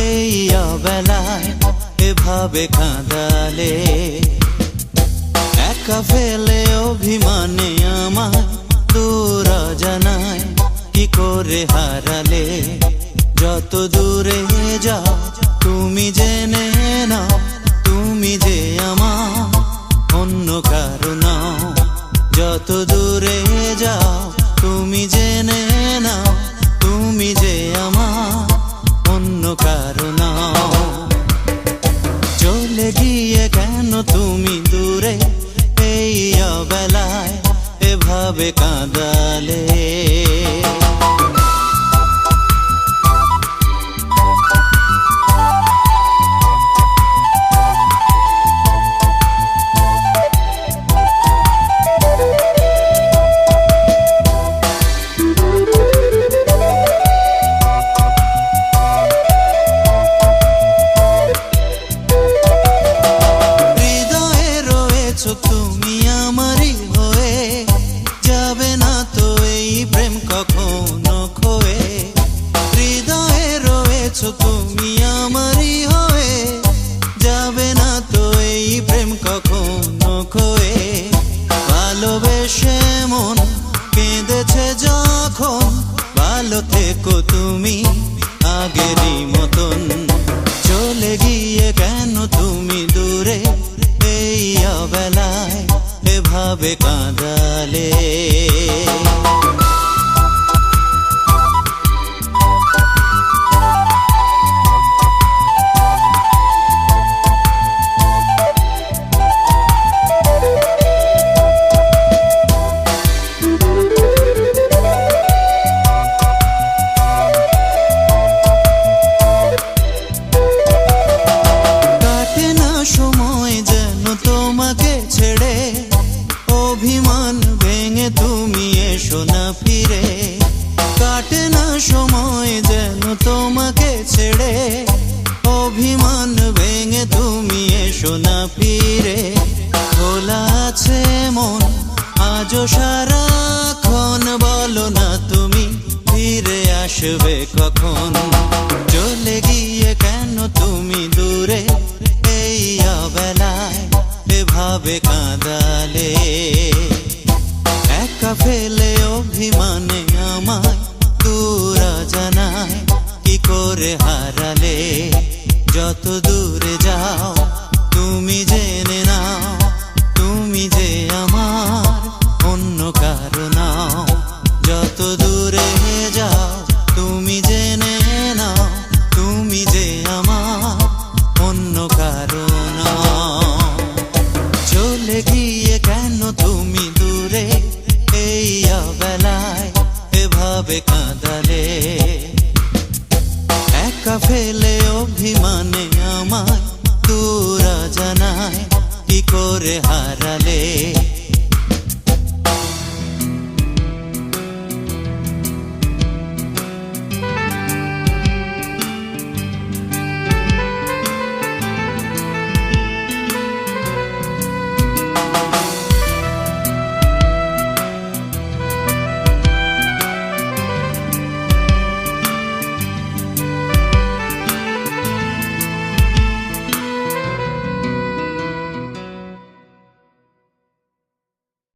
এই অবেলায় এভাবে কাঁদালে, একা ফেলে অভিমানে আমায় দূর জানায় কি করে হারালে। যত দূরে যাও তুমি জেনে নাও, তুমি যে আমার অন্য কারো নাও। যত দূরে যাও তুমি জেনে নাও, তুমি যে আমার অন্য কারো নাও। চলে গিয়ে কেন তুমি দূরে এই অবেলায় এভাবে কাঁদালে। তুমি আমারই হয়ে যাবে না তো এই প্রেম কখনো খোয়ে। হৃদয়ে রয়েছ তুমি আমারই হয়ে যাবে না তো এই প্রেম কখনো খোয়ে। ভালোবেসে মন কেঁদেছে যখন, ভালো থেকো তুমি আগেরই মতন। চলে গিয়ে কেন তুমি দূরে এই অবেলায় এভাবে কাঁদালে। কাটে না সময় যেন তোমাকে ছেড়ে, অভিমান ভেঙে তুমি এসো না ফিরে। কাটে না সময় যেন তোমাকে ছেড়ে, অভিমান ভেঙে তুমি এসো না ফিরে। খোলা আছে মন আজও সারাক্ষণ, বলো না তুমি ফিরে আসবে কখন। চলে গিয়ে কেন তুমি দূরে এই অবেলায় এভাবে কাঁদালে। একা ফেলে অভিমানে আমায় দূর জানায় কি করে হারালে। যত দূরে যাও তুমি জেনে নাও, তুমি যে আমার অন্য কারো নাও। যত দূরে যাও তুমি জেনে নাও, তুমি যে আমার অন্য কারো নাও। চলে গিয়ে কেন তুমি দূরে এই অবেলায় এভাবে কাঁদালে। একা ফেলে অভিমানে আমায় দূর জানায় কি করে হারালে।